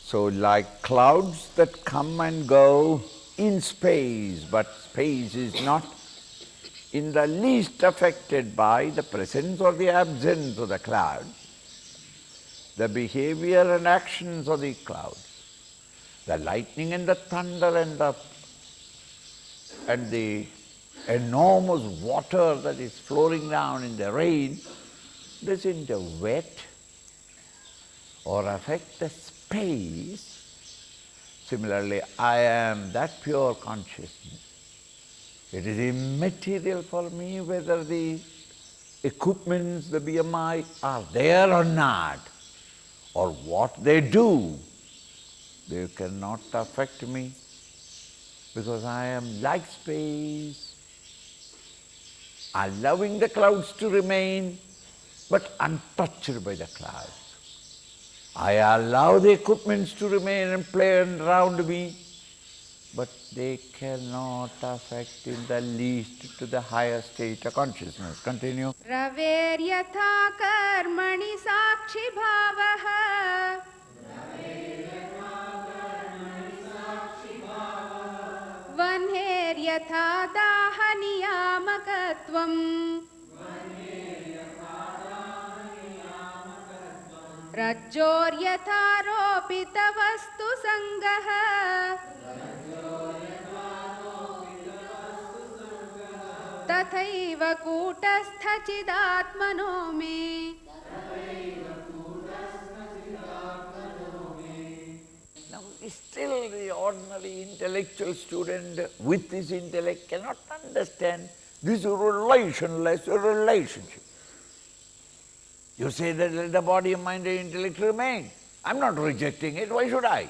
So like clouds that come and go in space, but space is not in the least affected by the presence or the absence of the clouds, the behavior and actions of the clouds, the lightning and the thunder and the enormous water that is flowing down in the rain doesn't wet or affect the space. Similarly, I am that pure consciousness. It is immaterial for me whether the equipments, the BMI are there or not, or what they do. They cannot affect me because I am like space, allowing the clouds to remain, but untouched by the clouds. I allow the equipments to remain and play around me, but they cannot affect in the least to the higher state of consciousness. Continue. Raveryatha karmani sakshi bhavaha vanheryatha daha niyamakatvam rajjoryatha ropita vastu sangaha tathaiva kutastha chidatmano me. Now, still the ordinary intellectual student with his intellect cannot understand this relationless relationship. You say that let the body, mind and intellect remain. I'm not rejecting it, why should I?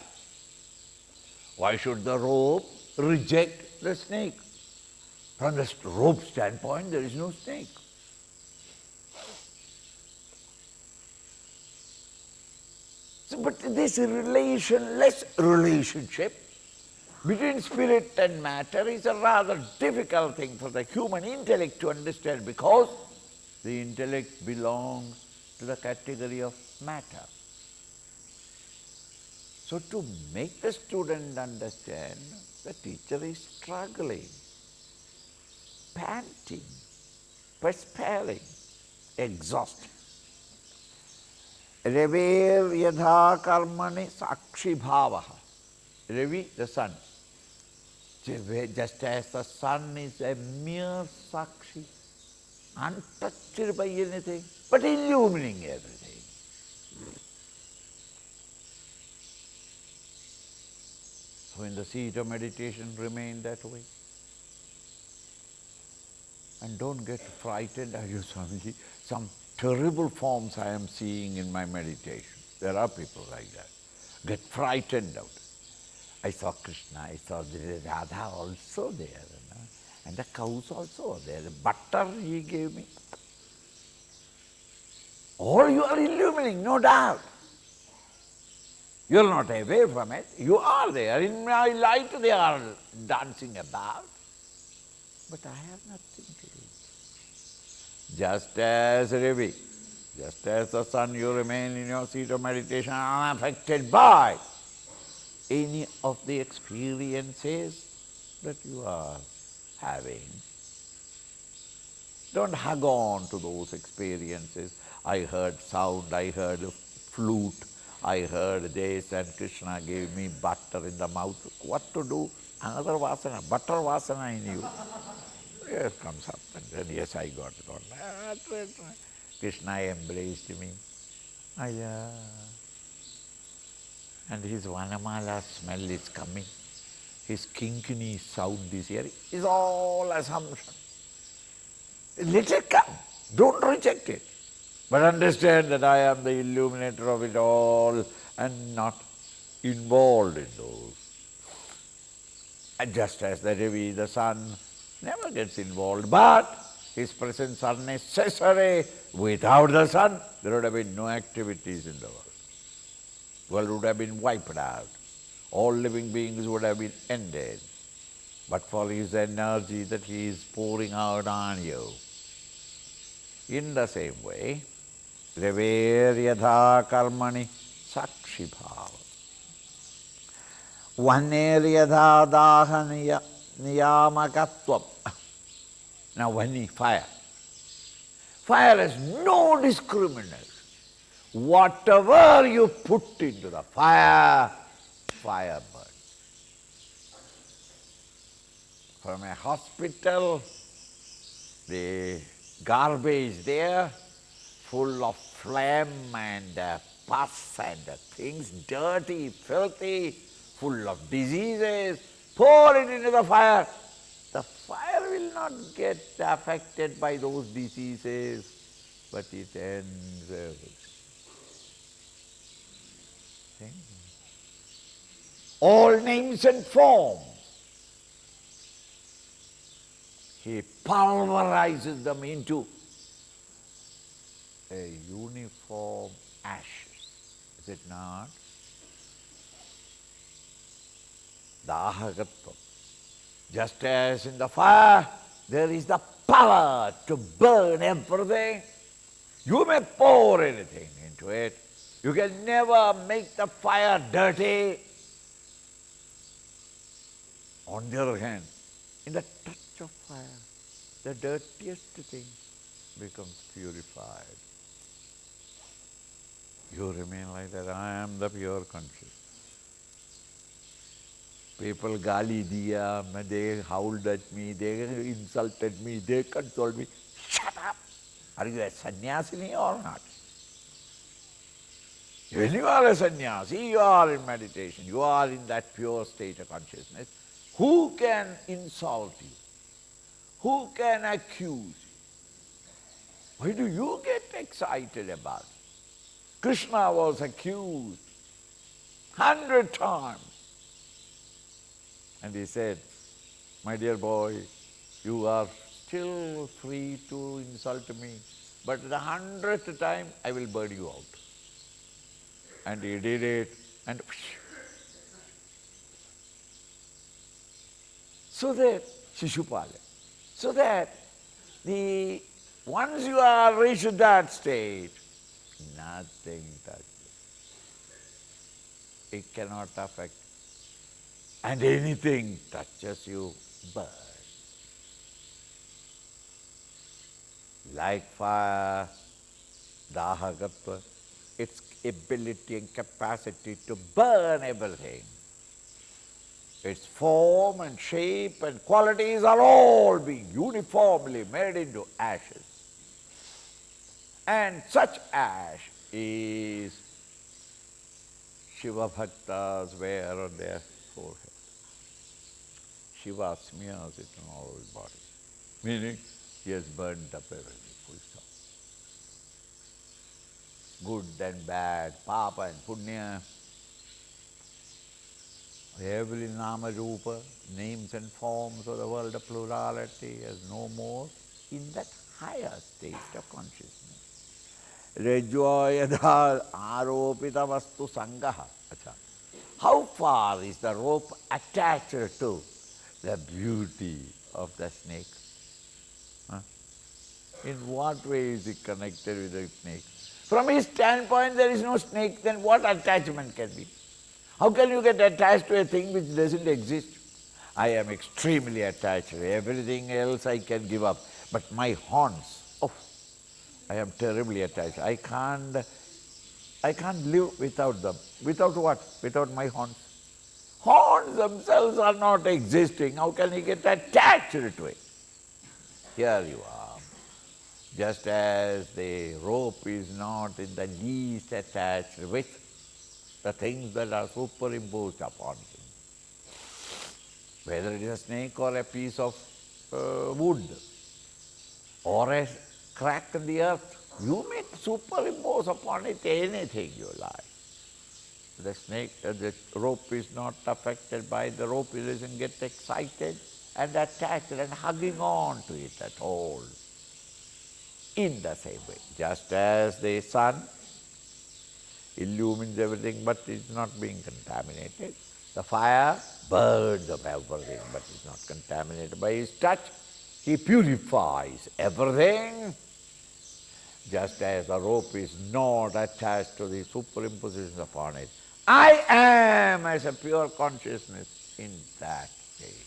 Why should the rope reject the snake? From the rope standpoint, there is no snake. So, but this relationless relationship between spirit and matter is a rather difficult thing for the human intellect to understand because the intellect belongs to the category of matter. So to make the student understand, the teacher is struggling, panting, perspiring, exhausted. Raver yadha karmani sakshi bhavaha. Ravi, the sun. Just as the sun is a mere sakshi, untouched by anything, but illumining everything. So in the seat of meditation, remain that way. And don't get frightened, Swamiji, some terrible forms I am seeing in my meditation. There are people like that. Get frightened out. I saw Krishna, I saw the Radha also there, and the cows also there. The butter he gave me. All you are illuminating, no doubt. You are not away from it. You are there. In my light they are dancing about. But I have nothing to do. Just as Ravi, just as the sun, you remain in your seat of meditation unaffected by any of the experiences that you are having. Don't hug on to those experiences. I heard sound, I heard flute, I heard this, and Krishna gave me butter in the mouth. What to do? Another vasana, butter vasana in you. Yes, comes up, and then yes, I got it. Krishna embraced me. And his Vanamala smell is coming. His kinkini sound is hearing. It's all assumption. Let it come. Don't reject it. But understand that I am the illuminator of it all and not involved in those. And just as the Ravi, the sun, never gets involved, but his presence are necessary. Without the sun, there would have been no activities in the world. The world would have been wiped out. All living beings would have been ended. But for his energy that he is pouring out on you, In the same way, Rever yadha karmani sakshi bhava. Vaner yadha dahaniya niyamakatvam. Now vani, fire. Fire has no discrimination. Whatever you put into the fire, fire burns. From a hospital, the garbage there, full of phlegm and pus and things, dirty, filthy, full of diseases, pour it into the fire. The fire will not get affected by those diseases, but it ends everything. All names and forms, he pulverizes them into a uniform ashes. Is it not? Dahagatvam. Just as in the fire, there is the power to burn everything. You may pour anything into it. You can never make the fire dirty. On the other hand, in the touch of fire, the dirtiest thing becomes purified. You remain like that, I am the pure consciousness. People gali diya, they howled at me, they insulted me, they consoled me. Shut up! Are you a sannyasini or not? When you are a sannyasi, you are in meditation, you are in that pure state of consciousness. Who can insult you? Who can accuse you? Why do you get excited about it? Krishna was accused 100 times. And he said, my dear boy, you are still free to insult me, but the 100th time I will burn you out. And he did it, and so that, Shishupala, so that once you are reached that state, nothing touches. It cannot affect. And anything touches you, burns. Like fire, dahagatva, its ability and capacity to burn everything. Its form and shape and qualities are all being uniformly made into ashes. And such ash is Shiva Bhaktas wear on their forehead. Shiva smears it on all his body, meaning he has burnt up everything, full stop. Good and bad, papa and punya, every nama rupa, names and forms of the world of plurality is no more in that higher state of consciousness. Rajya yadha aropita vastu sangaha. How far is the rope attached to the beauty of the snake? In what way is it connected with the snake? From his standpoint, there is no snake, then what attachment can be? How can you get attached to a thing which doesn't exist? I am extremely attached. Everything else I can give up. But my horns, oh, I am terribly attached. I can't live without them. Without what? Without my horns. Horns themselves are not existing. How can he get attached to it? Here you are. Just as the rope is not in the least attached with the things that are superimposed upon him. Whether it is a snake or a piece of wood or a crack in the earth, you may superimpose upon it anything you like. The snake, the rope is not affected by the rope, it doesn't get excited and attached and hugging on to it at all. In the same way, just as the sun illumines everything but is not being contaminated, the fire burns up everything but is not contaminated by his touch. He purifies everything just as the rope is not attached to the superimpositions upon it. I am as a pure consciousness in that case.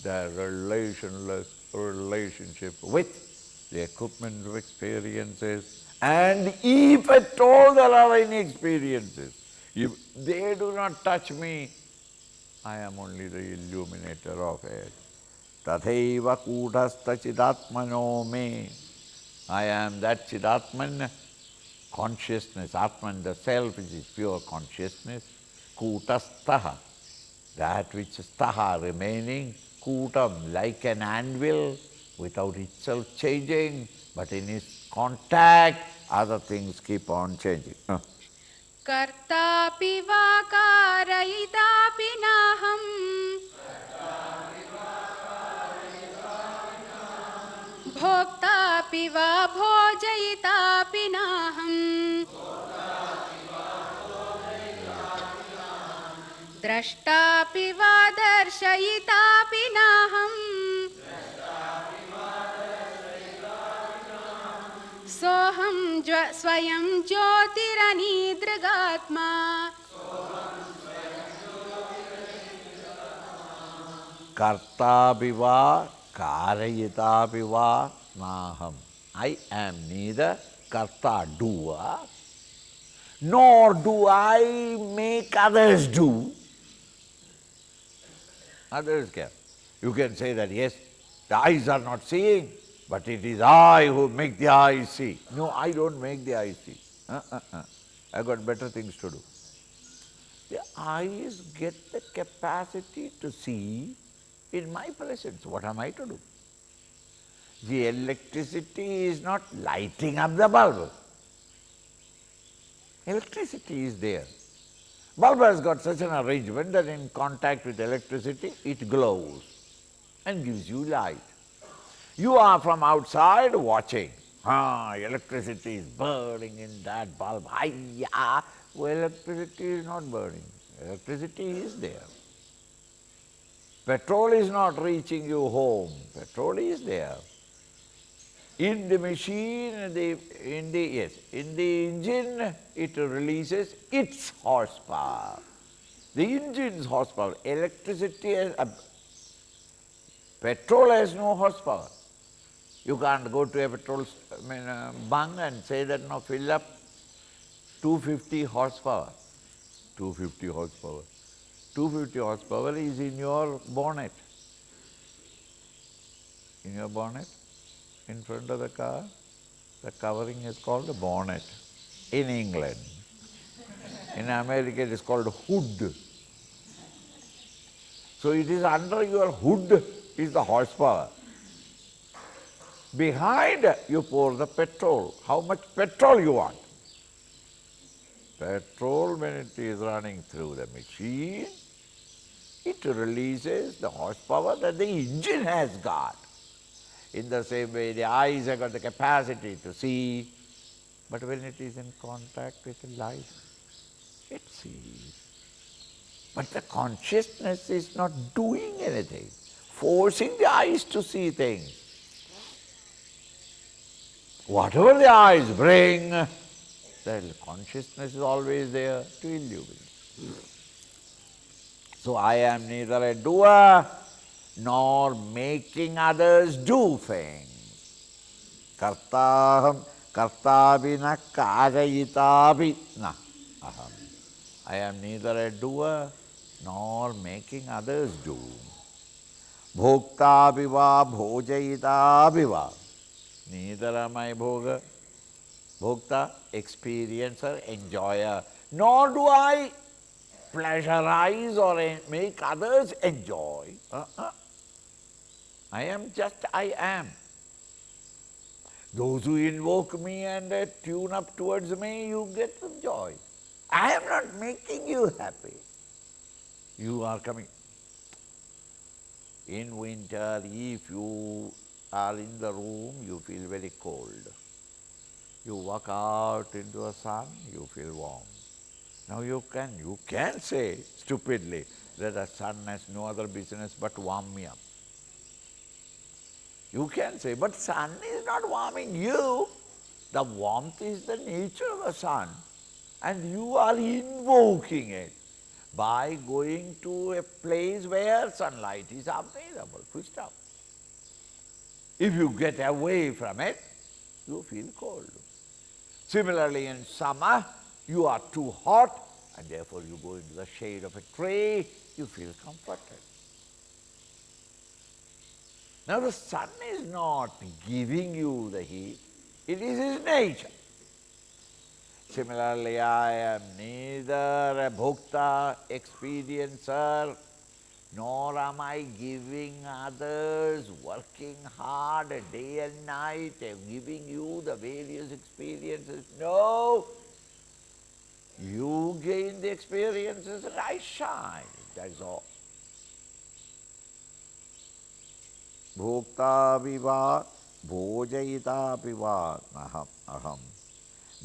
The relationless relationship with the equipment of experiences, and if at all there are any experiences, if they do not touch me, I am only the illuminator of it. Tathaiva kūtastha chidatmano me. I am that chidatman, consciousness, Atman, the self, which is pure consciousness. Kūtastaha, that which is taha, remaining, kūtam, like an anvil, without itself changing, but in its contact, other things keep on changing. कर्तापि वा कारयितापि नाहम् भोक्तापि वा भोजयितापि नाहम् द्रष्टापि वा दर्शयितापि नाहम् सोऽहं स्वयं ज्योतिरनीदृगात्मा Kartapi va, karayitapi va, naham. I am neither karta, doer, nor do I make others do. Others can. You can say that, yes, the eyes are not seeing, but it is I who make the eyes see. No, I don't make the eyes see. I've got better things to do. The eyes get the capacity to see in my presence. What am I to do? The electricity is not lighting up the bulb. Electricity is there. Bulb has got such an arrangement that in contact with electricity, it glows and gives you light. You are from outside watching. Electricity is burning in that bulb. Hiya! Well, electricity is not burning. Electricity is there. Petrol is not reaching you home. Petrol is there. In the machine, in the engine, it releases its horsepower. The engine's horsepower. Electricity petrol has no horsepower. You can't go to a petrol bunk and say that, no, fill up 250 horsepower. 250 horsepower. 250 horsepower is in your bonnet. In your bonnet, in front of the car, the covering is called a bonnet in England. In America it is called hood. So it is under your hood is the horsepower. Behind you pour the petrol. How much petrol you want? Petrol, when it is running through the machine, it releases the horsepower that the engine has got. In the same way, the eyes have got the capacity to see, but when it is in contact with the light, it sees. But the consciousness is not doing anything, forcing the eyes to see things. Whatever the eyes bring, the consciousness is always there to illuminate. So I am neither a doer nor making others do things. Kartaham, kartabi na karayitabi na aham. I am neither a doer nor making others do. Bhoktabi va bhojayitabi va. Neither am I bhoga, bhokta, experiencer, enjoyer, nor do I pleasurize or make others enjoy. I am just I am. Those who invoke me and tune up towards me, you get some joy. I am not making you happy. You are coming. In winter, if you are in the room, you feel very cold. You walk out into the sun, you feel warm. Now you can say stupidly that the sun has no other business but warm me up. You can say, but sun is not warming you. The warmth is the nature of the sun, and you are invoking it by going to a place where sunlight is available, full stop. If you get away from it, you feel cold. Similarly, in summer, you are too hot, and therefore you go into the shade of a tree, you feel comforted. Now the sun is not giving you the heat, it is his nature. Similarly, I am neither a bhokta, experiencer, nor am I giving others, working hard day and night, giving you the various experiences. No! You gain the experiences and I shine, that's all. Bhokta viva, bhojayita viva, aham.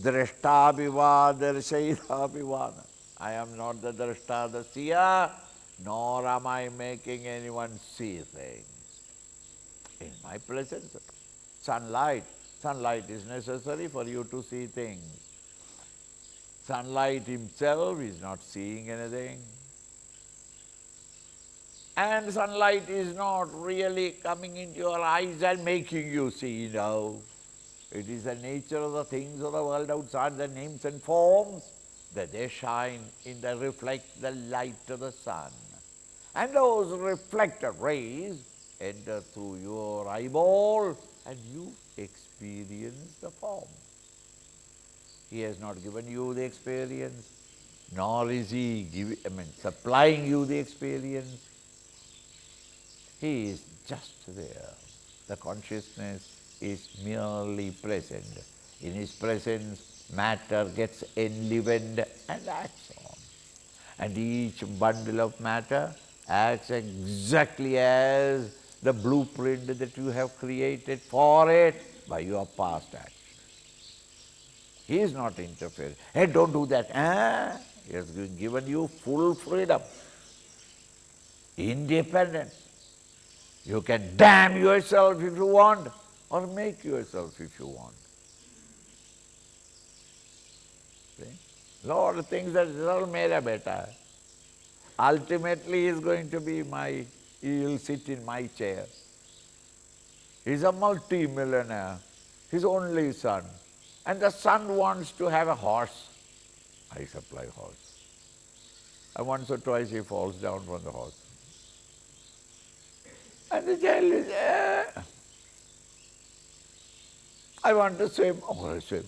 Drashta viva, darshayita viva. I am not the drashta, the seer, nor am I making anyone see things. In my presence, sunlight is necessary for you to see things. Sunlight himself is not seeing anything. And sunlight is not really coming into your eyes and making you see, no. It is the nature of the things of the world outside, the names and forms, that they shine reflect the light of the sun. And those reflected rays enter through your eyeball and you experience the form. He has not given you the experience, nor is he supplying you the experience. He is just there. The consciousness is merely present. In his presence, matter gets enlivened and acts on. And each bundle of matter acts exactly as the blueprint that you have created for it by your past action. He is not interfering. Hey, don't do that. He has given you full freedom, independence. You can damn yourself if you want, or make yourself if you want. See? Lot of things that all mera beta. Ultimately, he is going to be he will sit in my chair. He is a multi-millionaire, his only son. And the son wants to have a horse. I supply horse. And once or twice he falls down from the horse. And the child is, I want to swim. Oh, I swim.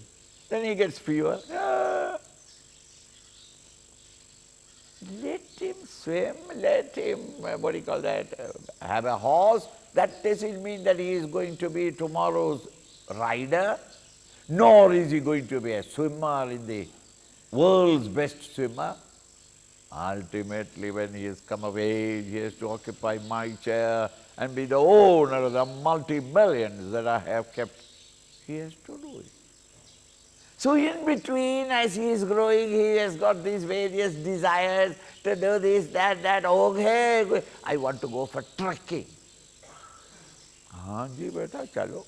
Then he gets fever. Let him swim, let him, what do you call that, have a horse. That doesn't mean that he is going to be tomorrow's rider, nor is he going to be a swimmer in the world's best swimmer. Ultimately, when he has come of age, he has to occupy my chair and be the owner of the multi-millions that I have kept. He has to do it. So in between, as he is growing, he has got these various desires to do this, that. Okay, I want to go for trekking. Ji beta, chalo.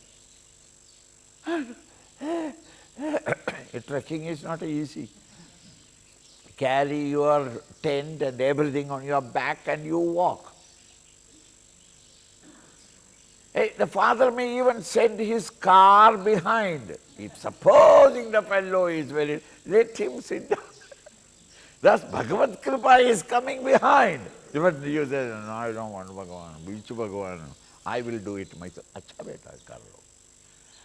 Trekking is not easy. Carry your tent and everything on your back and you walk. Hey, the father may even send his car behind. If supposing the fellow is let him sit down. Thus Bhagavad Kripa is coming behind. But you say, no, I don't want Bhagavan, Bichu Bhagavan, I will do it myself. Acha beta, kar lo.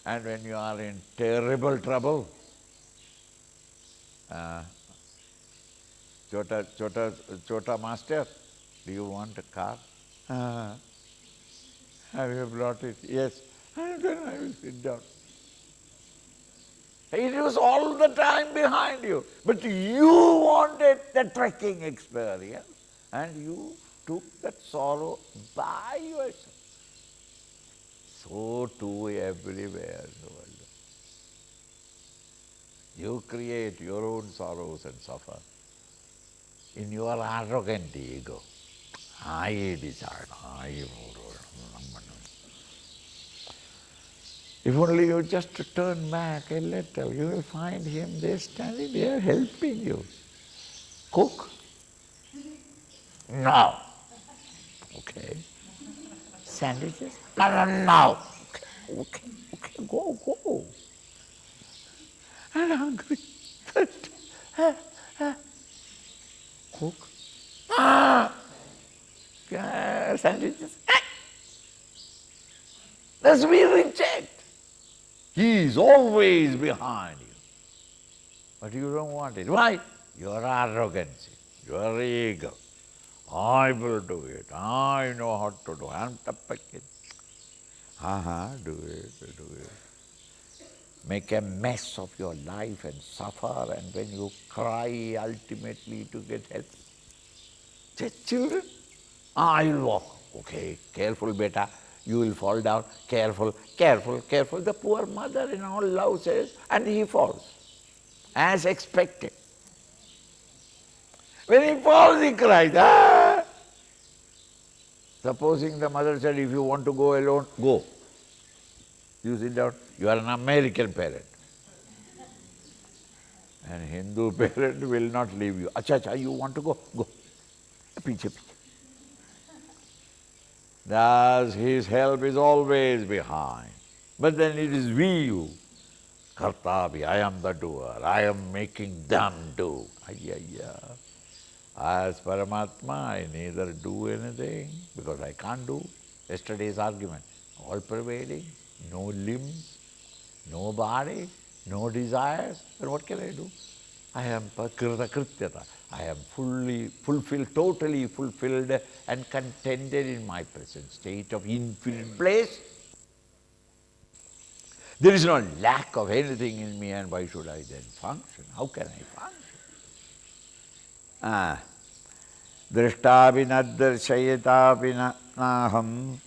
And when you are in terrible trouble, Chota master, do you want a car? Have you brought it? Yes. And then I will sit down. It was all the time behind you. But you wanted the trekking experience and you took that sorrow by yourself. So too everywhere in the world. You create your own sorrows and suffer in your arrogant ego. I decide, If only you just turn back a little, you will find him there standing there helping you. Cook? No. Okay. Sandwiches? No. Okay, go. I'm hungry. Cook? Sandwiches? That's we reject. He is always behind you. But you don't want it. Why? Your arrogancy, your ego. I will do it. I know how to do it. I'm tappakit. Do it. Make a mess of your life and suffer, and when you cry ultimately to get help. Just children, I'll walk. Okay, careful beta, you will fall down. Careful. The poor mother in all love says, and he falls, as expected. When he falls, he cries, ah! Supposing the mother said, if you want to go alone, go. You sit down, you are an American parent. An Hindu parent will not leave you. Acha, you want to go? Go. Piche. Thus his help is always behind. But then it is we who, kartavi, I am the doer, I am making them do. As Paramatma, I neither do anything because I can't do. Yesterday's argument, all pervading, no limbs, no body, no desires, then what can I do? I am kritakrityata. I am fully fulfilled, totally fulfilled and contented in my present state of infinite bliss. There is no lack of anything in me, and why should I then function? How can I function? Drishtapi nadarshayatapi naham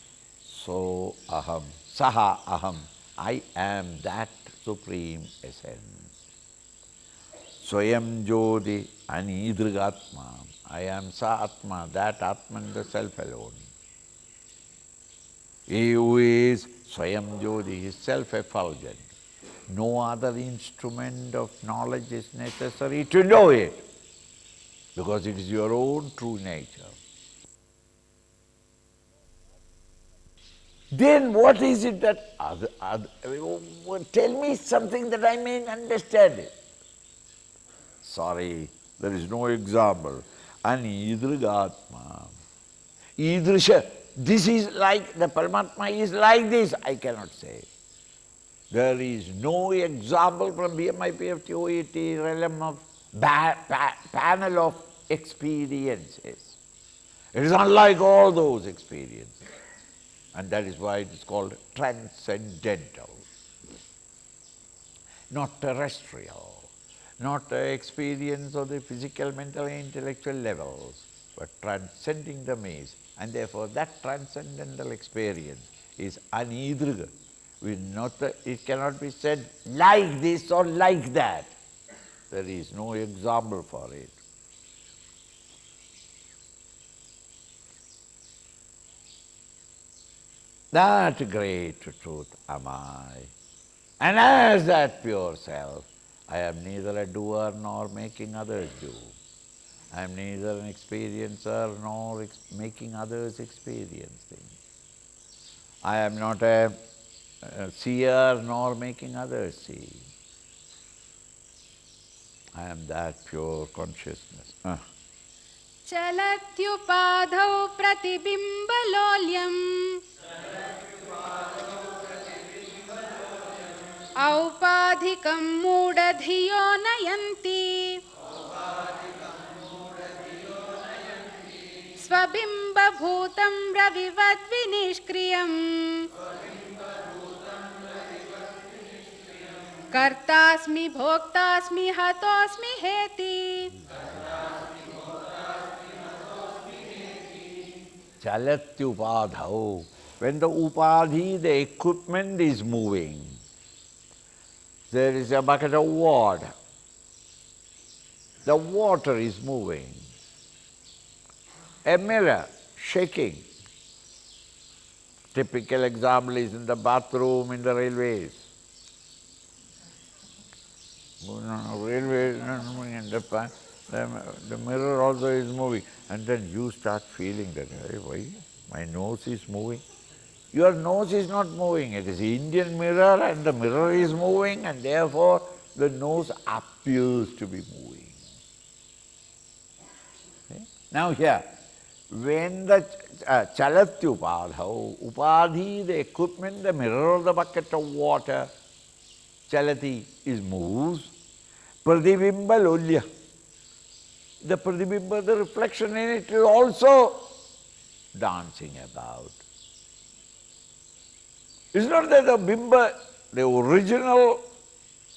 so aham saha aham. I am that supreme essence. Swayam Jyoti anidrigatma. I am sa atma, that atman, the self alone. He who is Swayam Jyoti is self-effulgent. No other instrument of knowledge is necessary to know it, because it is your own true nature. Then what is it that tell me something that I may understand it. Sorry, there is no example. Anidrigatma. Idrisha. This is like, the Paramatma is like this, I cannot say. There is no example from BMI, PFT, OET, realm of panel of experiences. It is unlike all those experiences. And that is why it is called transcendental. Not terrestrial, not experience of the physical, mental, and intellectual levels, but transcending the maze. And therefore that transcendental experience is anidriga. It cannot be said like this or like that. There is no example for it. That great truth am I. And as that pure self, I am neither a doer nor making others do. I am neither an experiencer nor making others experience things. I am not a seer nor making others see. I am that pure consciousness. चलत्युपाधौ प्रतिबिम्बलोल्यम् औपाधिकं मूढधियो नयन्ति स्वबिम्बभूतं रविवद्विनिष्क्रियम् कर्तास्मि भोक्तास्मि हतोस्मि हेति Chalatyupadhau. When the upadhi, the equipment is moving, there is a bucket of water. The water is moving. A mirror shaking. Typical example is in the bathroom in the railways. Railways and the mirror also is moving. And then you start feeling that, hey, why? My nose is moving. Your nose is not moving. It is Indian mirror and the mirror is moving and therefore the nose appears to be moving. Okay? Now here, when the chalatyu upadhi, the equipment, the mirror of the bucket of water, chalati is moves, pradibimba lolya. The pradibimba, the reflection in it is also dancing about. It's not that the bimba, the original,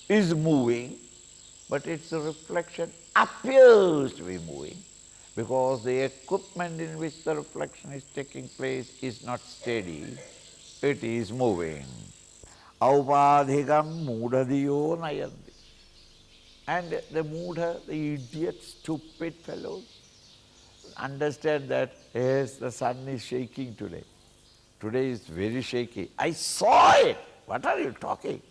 is moving, but its reflection appears to be moving because the equipment in which the reflection is taking place is not steady, it is moving. Aupadhikam mudhadiyo nayanti. And the mudha, the idiot, stupid fellows, understand that, yes, the sun is shaking today. Today is very shaky. I saw it. What are you talking?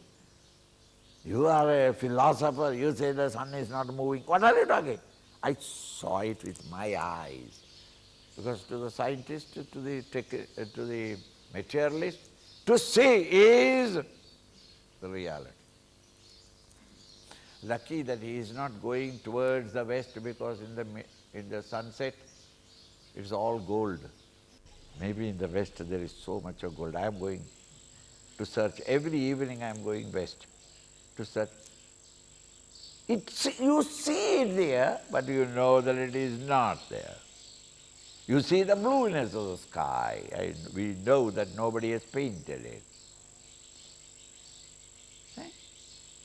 You are a philosopher, you say the sun is not moving. What are you talking? I saw it with my eyes. Because to the scientist, to the materialist, to see is the reality. Lucky that he is not going towards the west because in the sunset it's all gold. Maybe in the west there is so much of gold. I am going to search. Every evening I am going west to search. You see it there, but you know that it is not there. You see the blueness of the sky, and we know that nobody has painted it.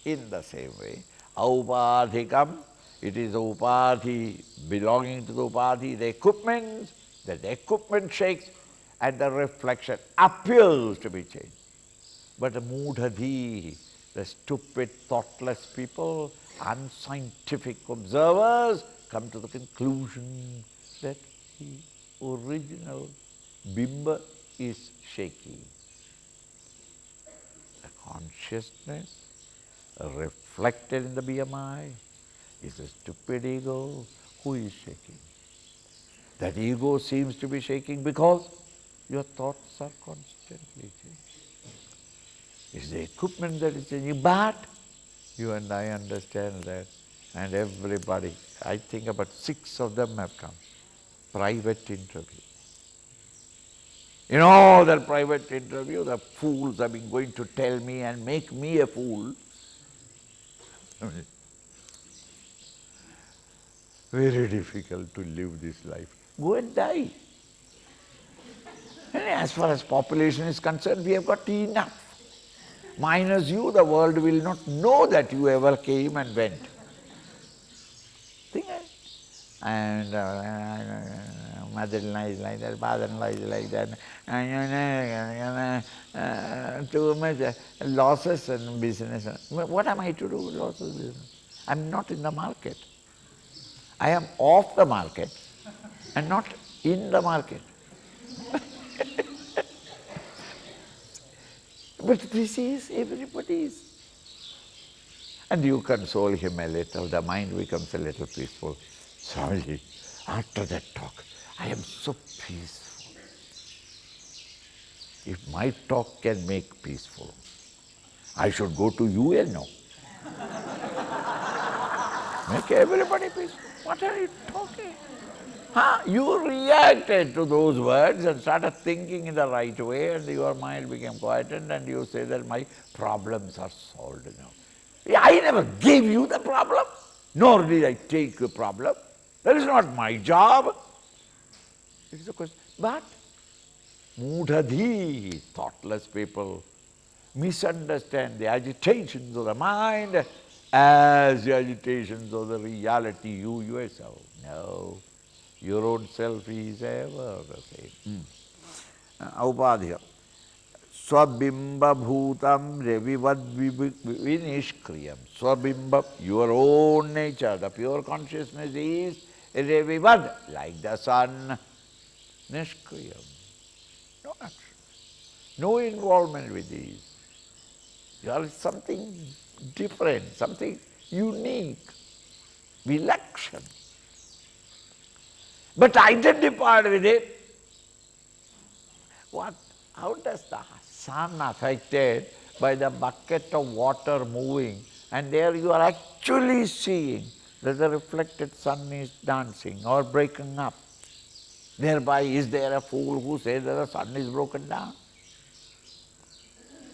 In the same way, aupadhikam, it is upadhi, belonging to the upadhi, the equipment, that the equipment shakes and the reflection appears to be changed. But the mudhadhi, the stupid, thoughtless people, unscientific observers, come to the conclusion that the original bimba is shaky. The consciousness reflected in the BMI is a stupid ego who is shaking. That ego seems to be shaking because your thoughts are constantly changing. It's the equipment that is changing, but you and I understand that, and everybody, I think about 6 of them have come, private interview. In all their private interview, the fools have been going to tell me and make me a fool. Very difficult to live this life. Go and die. And as far as population is concerned, we have got enough. Minus you, the world will not know that you ever came and went. Think it. And mother-in-law is like that, father-in-law is like that, and too much losses and business. What am I to do with losses business? I am not in the market. I am off the market and not in the market. But this is everybody's. And you console him a little, the mind becomes a little peaceful. Swamiji, after that talk, I am so peaceful. If my talk can make peaceful, I should go to UN now. Make everybody peaceful. What are you talking? You reacted to those words and started thinking in the right way, and your mind became quietened, and you say that my problems are solved now. I never gave you the problem, nor did I take the problem. That is not my job. It is a question. But mudhadhi, thoughtless people, misunderstand the agitations of the mind as the agitations of the reality you yourself. No. Your own self is ever the same. Aupadhya. Swabimba bhutam revivad vinishkriyam. Swabimba, your own nature, the pure consciousness is revivad, like the sun, nishkriyam. No action. no involvement with these. You are something different, something unique, vilakshan. But identified with it, what? How does the sun affected by the bucket of water moving, and there you are actually seeing that the reflected sun is dancing or breaking up. Thereby, is there a fool who says that the sun is broken down?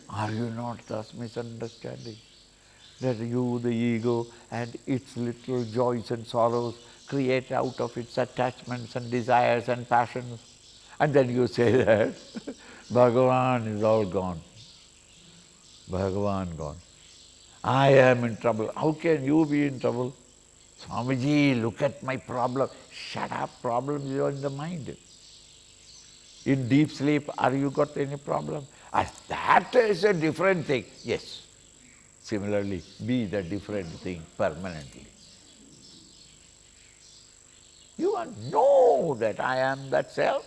Are you not thus misunderstanding that you, the ego, and its little joys and sorrows create out of its attachments and desires and passions? And then you say that Bhagavan is all gone. Bhagavan gone. I am in trouble. How can you be in trouble? Swamiji, look at my problem. Shut up, problems are in the mind. In deep sleep, are you got any problem? That is a different thing. Yes. Similarly, be the different thing permanently. You know that I am that self,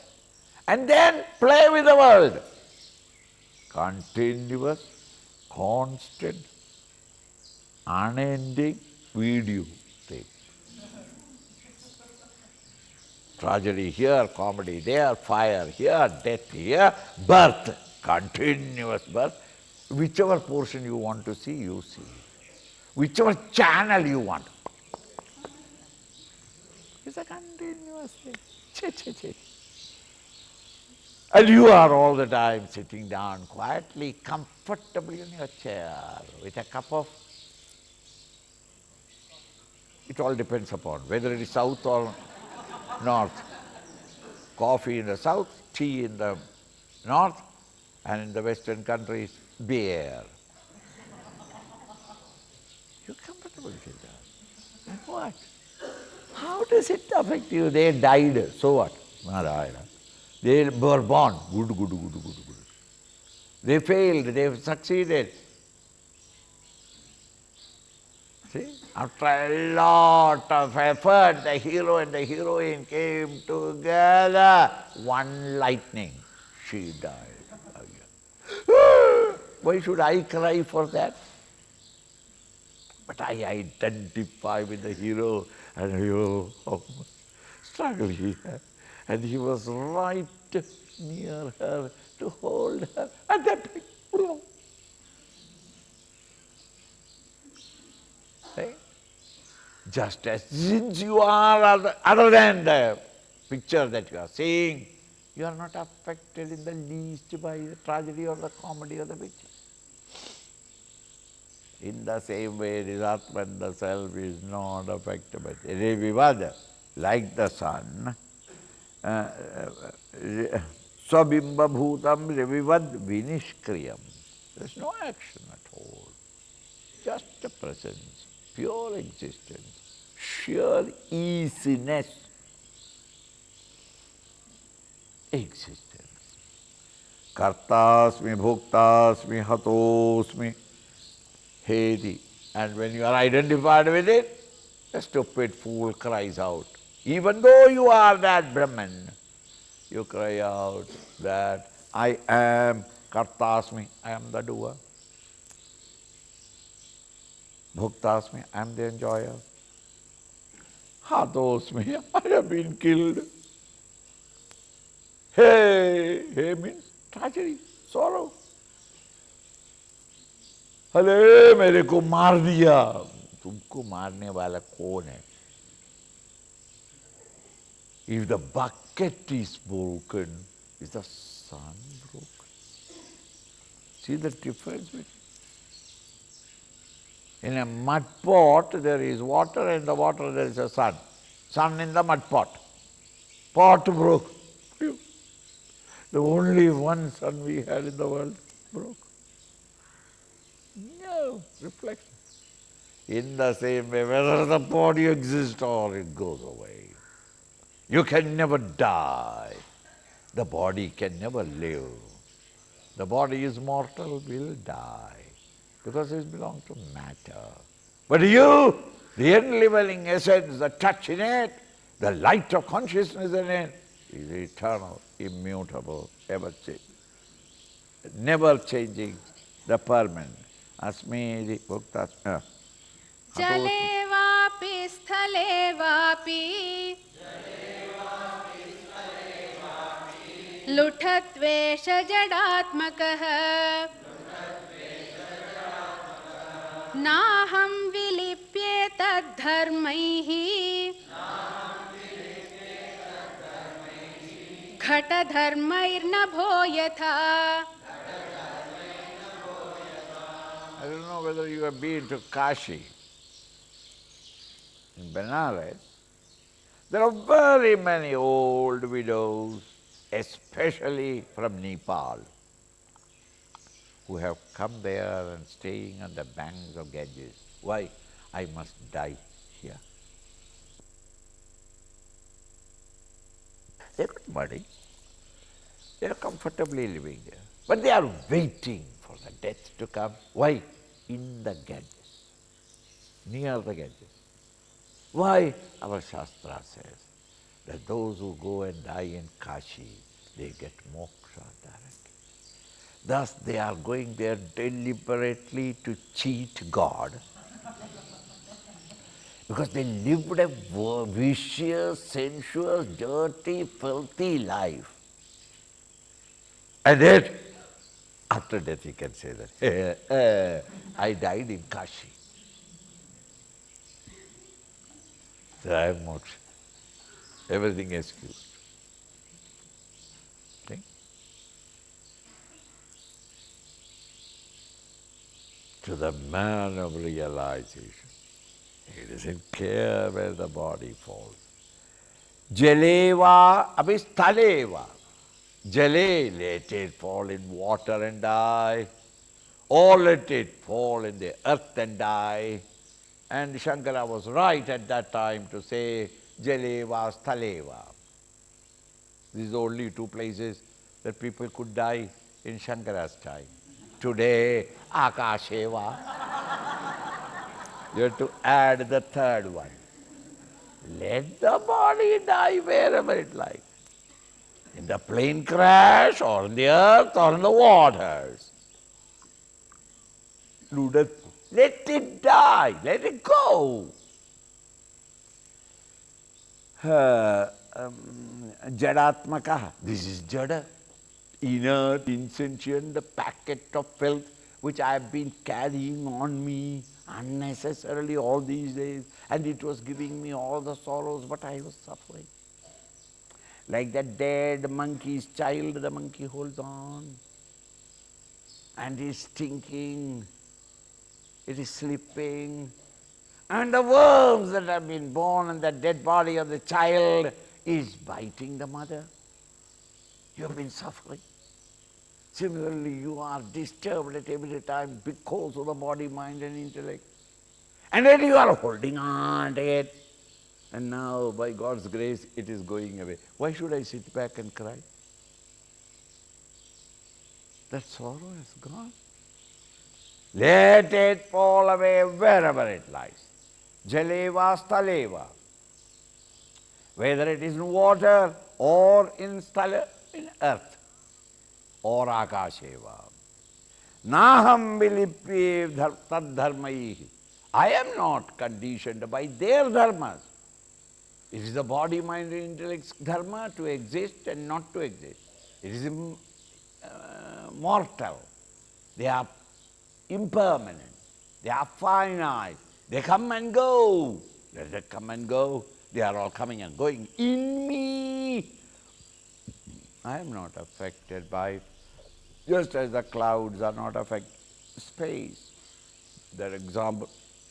and then play with the world. Continuous, constant, unending video tape. Tragedy here, comedy there, fire here, death here, birth, continuous birth. Whichever portion you want to see, you see. Whichever channel you want. It's a continuous thing. Che. And you are all the time sitting down quietly, comfortably in your chair with a cup of, it all depends upon whether it is south or north. Coffee in the south, tea in the north, and in the Western countries, beer. You're comfortable with that. And what? How does it affect you? They died, so what? Narayana. They were born, good. They failed, they succeeded. See? After a lot of effort, the hero and the heroine came together. One lightning, she died. Why should I cry for that? But I identify with the hero, and you struggle he had. And he was right near her to hold her. And that hey? Just as since you are other than the picture that you are seeing, you are not affected in the least by the tragedy or the comedy of the picture. In the same way, this Atman, the self, is not affected by it. Revivada, like the sun, swabimba bhutam revivad vinishkriyam. There is no action at all. Just a presence, pure existence, sheer easiness. Existence. Kartasmi, bhoktasmi, hatosmi, heti. And when you are identified with it, the stupid fool cries out. Even though you are that Brahman, you cry out that I am Kartasmi, I am the doer. Bhoktasmi, I am the enjoyer. Hatosmi, I have been killed. Hey means tragedy, sorrow. अरे मेरे को मार दिया, तुमको मारने वाला कौन है? If the bucket is broken, is the sun broken? See the difference between? In a mud pot there is water, and in the water there is a sun. Sun in the mud pot. Pot broke. The only one sun we had in the world broke. No reflection. In the same way, whether the body exists or it goes away, you can never die. The body can never live. The body is mortal, will die, because it belongs to matter. But you, the enlivening essence, the touch in it, the light of consciousness in it, is eternal, immutable, ever seen. never changing, the permanent. Asmi bhuktasmi. जले वापि स्थले वापि लुठत्वेष जडात्मकः नाहं विलिप्येतद्धर्मैः घटधर्मैर्नभो यथा. I don't know whether you have been to Kashi. In Benares, there are very many old widows, especially from Nepal, who have come there and staying on the banks of Ganges. Why? I must die here. They got money. They are comfortably living there. But they are waiting for the death to come. Why? In the Ganges, near the Ganges. Why? Our Shastra says that those who go and die in Kashi, they get moksha directly. Thus they are going there deliberately to cheat God, because they lived a vicious, sensuous, dirty, filthy life. And yet, after death he can say that, I died in Kashi. So I am moksha. Everything excused. See? To the man of realization, he doesn't care where the body falls. Jaleva abhistaleva. Jale, let it fall in water and die, or let it fall in the earth and die. And Shankara was right at that time to say, Jaleva, Sthaleva. These are only two places that people could die in Shankara's time. Today, Akasheva. You have to add the third one. Let the body die wherever it likes. In the plane crash, or in the earth, or in the waters. Let it die, let it go. Jadatmaka, this is jada, inert, insentient, the packet of filth which I have been carrying on me unnecessarily all these days, and it was giving me all the sorrows, but I was suffering. Like that dead monkey's child, the monkey holds on and is stinking, it is slipping, and the worms that have been born in the dead body of the child is biting the mother. You have been suffering. Similarly, you are disturbed at every time because of the body, mind and intellect. And then you are holding on to it. And now, by God's grace, it is going away. Why should I sit back and cry? That sorrow has gone. Let it fall away wherever it lies. Jaleva, Staleva. Whether it is in water or in earth or Akasheva. Naham vilipye tad dharmaihi. I am not conditioned by their dharmas. It is the body, mind and intellect dharma to exist and not to exist. It is mortal. They are impermanent. They are finite. They come and go. Let them come and go. They are all coming and going in me. I am not affected by it. Just as the clouds are not affected. Space. Their example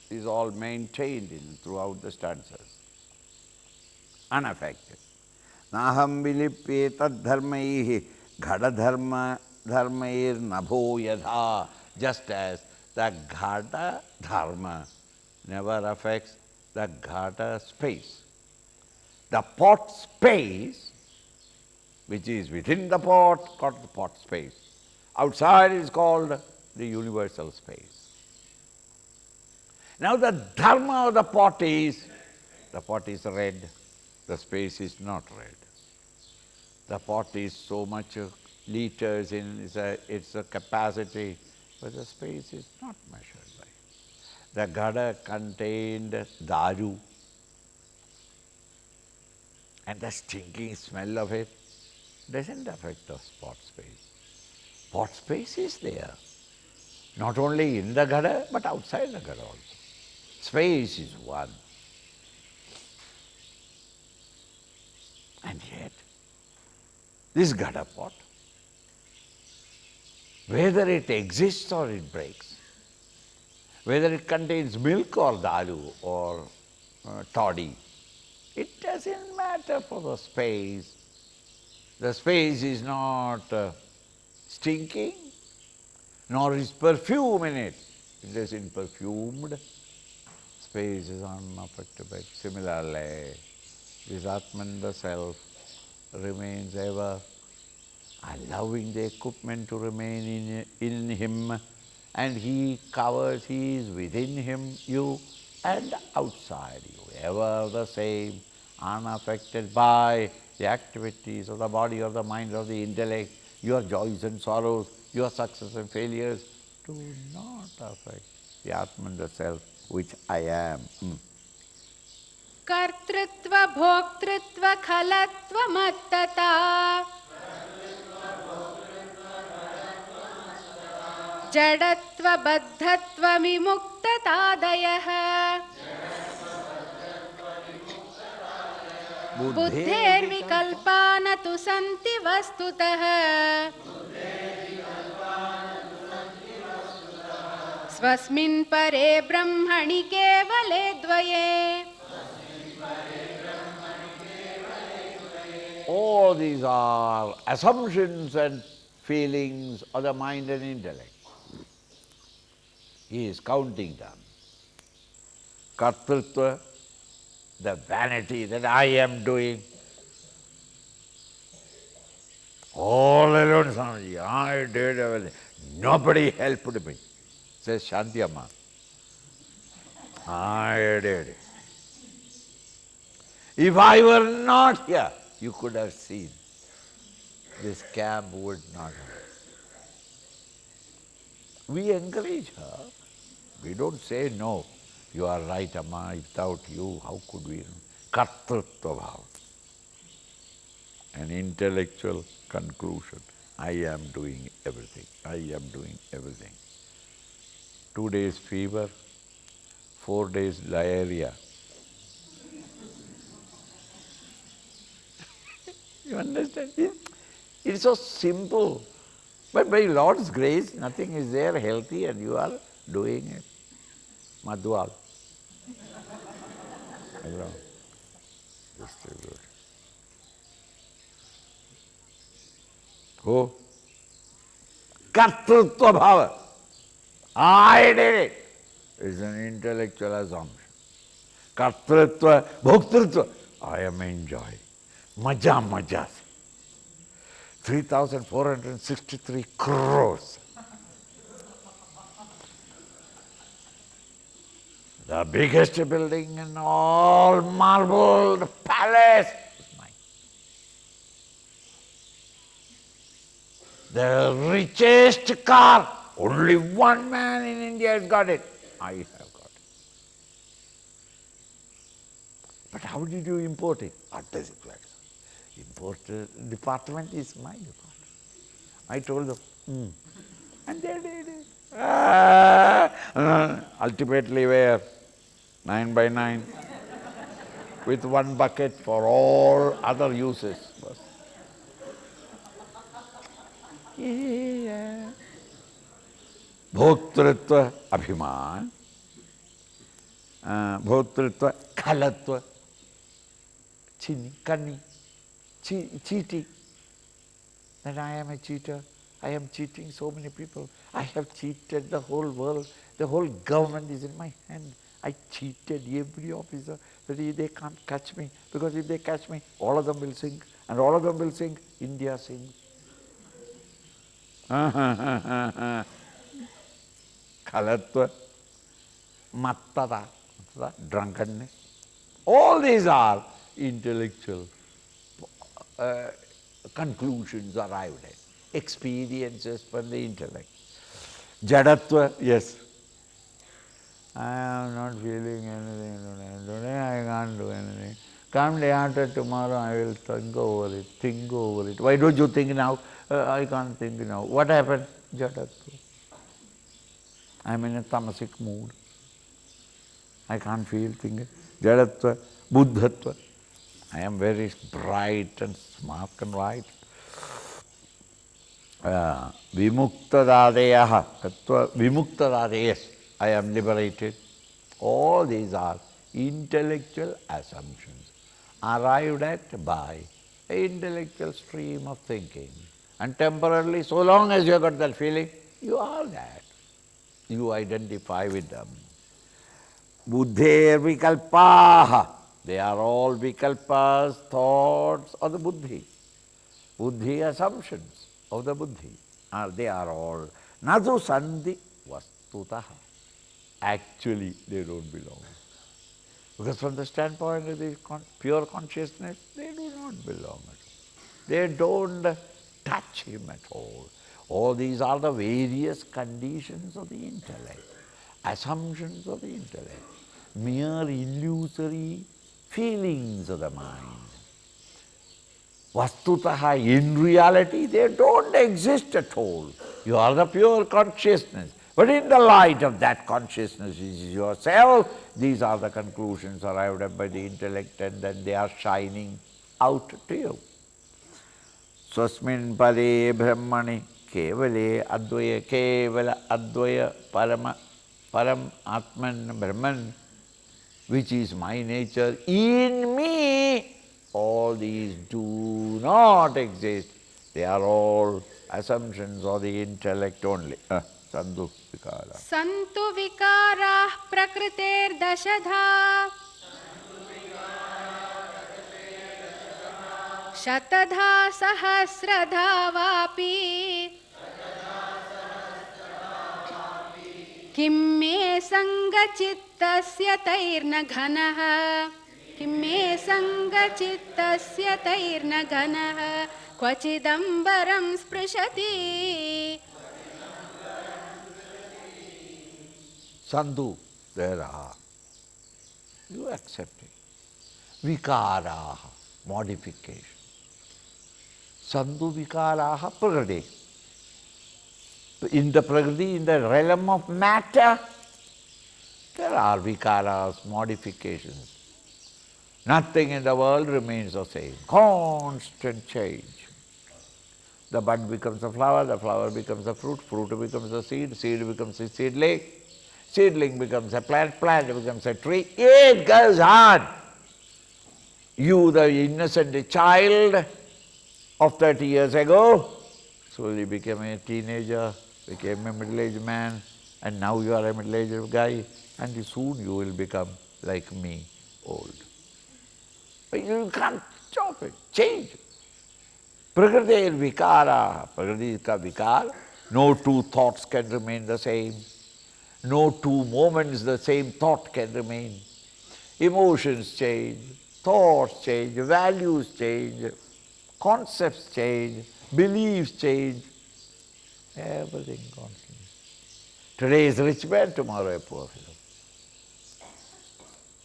is all maintained throughout the stanzas. Unaffected. Naham vilipye tad dharmaihi ghada dharmair nabho yadha. Just as the ghata dharma never affects the ghata space. The pot space, which is within the pot, called the pot space. Outside is called the universal space. Now the dharma of the pot is red, the space is not red. The pot is so much liters in its a capacity, but the space is not measured by it. The ghada contained daru, and the stinking smell of it doesn't affect the pot space. Pot space is there, not only in the ghada, but outside the ghada also. Space is one. And yet, this ghada pot, whether it exists or it breaks, whether it contains milk or daru or toddy, it doesn't matter for the space. The space is not stinking, nor is perfume in it. It isn't perfumed. Space is unaffected by it. Similarly, this Atman, the self, remains ever allowing the equipment to remain in him, and he covers, he is within him, you, and outside you, ever the same, unaffected by the activities of the body or the mind or the intellect. Your joys and sorrows, your success and failures do not affect the Atman, the self, which I am. कर्तृत्व भोक्तृत्व खलत्व मत्तता जडत्व बद्धत्व विमुक्ततादयः बुद्धेर्विकल्पा न तु सन्ति वस्तुतः स्वस्मिन् परे ब्रह्मणि केवले द्वये. All these are assumptions and feelings of the mind and intellect. He is counting them. Kartrutva, the vanity that I am doing. All alone, Swamiji, I did everything. Nobody helped me, says Shanti Amma. I did it. If I were not here, you could have seen. This camp would not have. We encourage her. We don't say, no, you are right, Amma, without you, how could we? Kartrutva bhava. An intellectual conclusion. I am doing everything. I am doing everything. 2 days fever, 4 days diarrhea. You understand? It's so simple. But by Lord's grace, nothing is there healthy and you are doing it. Madhwal. Distribute. Who? Kartrutva bhava. I did it. It's an intellectual assumption. Kartrutva, bhoktrutva. I am enjoying. Maja, maja. 3,463 crores. The biggest building in all marbled palace is mine. The richest car, only one man in India has got it. I have got it. But how did you import it? What does it matter? Import department is my department. I told them, and they did it. Ultimately where? 9 by 9 with one bucket for all other uses. Yeah. Bhoktritva abhiman, bhoktritva khalatva, chini, kanni, cheating. That I am a cheater. I am cheating so many people. I have cheated the whole world. The whole government is in my hand. I cheated every officer that they can't catch me, because if they catch me, all of them will sink, and all of them will sink, India sinks. Khalatva, mattada, drunkenness. All these are intellectual conclusions arrived at. experiences from the intellect. Jadatva, yes. I am not feeling anything today, I can't do anything. Come day after tomorrow, I will think over it. Why don't you think now? I can't think now. What happened? Jadatva. I am in a tamasic mood. I can't feel thinking. Jadatva, buddhatva. I am very bright and smart and white. Vimuktadadeyaha, tattva vimuktadadeyas. I am liberated. All these are intellectual assumptions arrived at by an intellectual stream of thinking. And temporarily, so long as you have got that feeling, you are that. You identify with them. Buddher vikalpaha. They are all vikalpas, thoughts of the buddhi. Buddhi assumptions of the buddhi. They are all nadu sandhi vastutaha. Actually, they don't belong. Because from the standpoint of the pure consciousness, they do not belong at all. They don't touch him at all. All these are the various conditions of the intellect, assumptions of the intellect, mere illusory feelings of the mind. Vastutaha, in reality, they don't exist at all. You are the pure consciousness. But in the light of that consciousness, which is yourself, these are the conclusions arrived at by the intellect, and then they are shining out to you. Swasmin pare brahmani kevale advaya kevala advaya param atman brahman, which is my nature, in me, all these do not exist. They are all assumptions of the intellect only. Santu vikara. Santu vikarah prakriter dashadha. Shatadha sahasradha vapi. Kim me sangachittasya tairna ghanaha. Kim me sangachittasya tairna ghanaha. Kvachidambaram sprishati. Sandhu, there are. You accept it. Vikaraha, modification. Sandhu vikaraha prakriti. In the prakriti, in the realm of matter, there are vikaras, modifications. Nothing in the world remains the same. Constant change. The bud becomes a flower, the flower becomes a fruit, fruit becomes a seed, seed becomes a seedling, seedling becomes a plant, plant becomes a tree. It goes on. You, the innocent child of 30 years ago, slowly became a teenager, became a middle-aged man, and now you are a middle-aged guy, and soon you will become like me, old. But you can't stop it, change. Prakriti vikara, prakriti ka vikar. No two thoughts can remain the same. No two moments the same thought can remain. Emotions change, thoughts change, values change, concepts change, beliefs change. Everything constantly. Today is a rich man, tomorrow a poor fellow.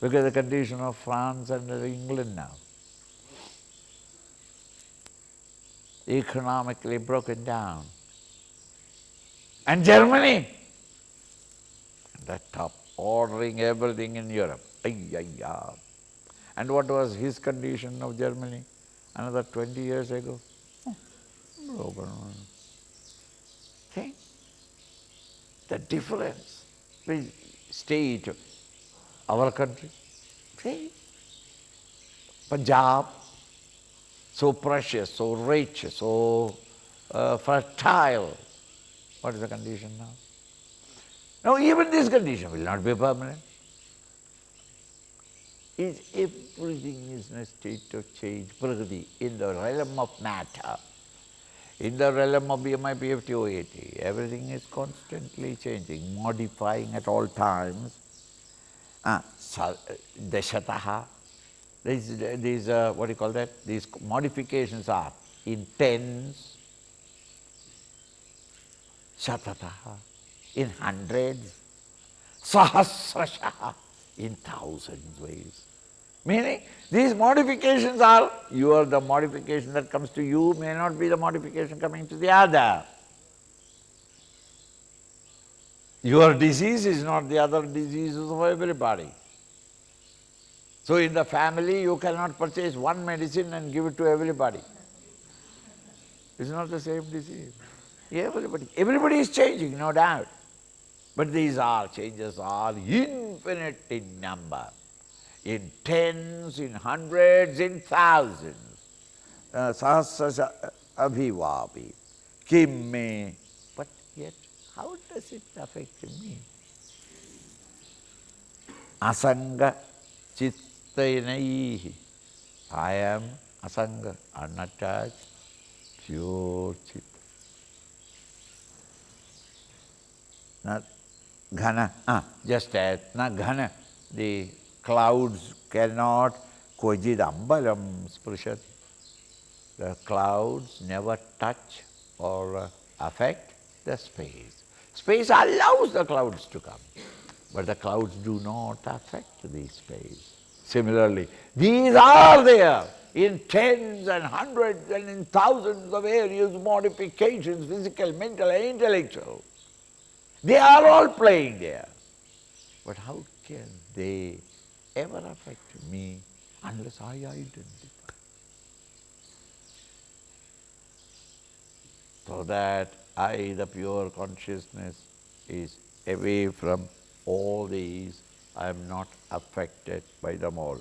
Look at the condition of France and England now. Economically broken down. And Germany, at the top, ordering everything in Europe. And what was his condition of Germany another 20 years ago? Broken. See? The difference between state, our country. See? Punjab, so precious, so rich, so fertile. What is the condition now? Now even this condition will not be permanent. Everything is in a state of change, prakriti, in the realm of matter, in the realm of BMI, PFT, OAT. Everything is constantly changing, modifying at all times. Dashataha. These what do you call that? These modifications are in tens, shatataha, in hundreds, sahasrashaha, in thousands ways. Meaning, these modifications are, the modification that comes to you may not be the modification coming to the other. Your disease is not the other diseases of everybody. So in the family, you cannot purchase one medicine and give it to everybody. It's not the same disease. Everybody is changing, no doubt. But these changes are infinite in number, in tens, in hundreds, in thousands. Sahasra abhivapi, kim me. But yet, how does it affect me? Asanga chittayanaihi. I am asanga, unattached, pure chitta. Not ghana, just as na ghana, the clouds cannot kojid ambalam sprushati. The clouds never touch or affect the space. Space allows the clouds to come, but the clouds do not affect the space. Similarly, these are there in tens and hundreds and in thousands of various modifications, physical, mental and intellectual. They are all playing there. But how can they ever affect me unless I identify? So that I, the pure consciousness, is away from all these. I am not affected by them all.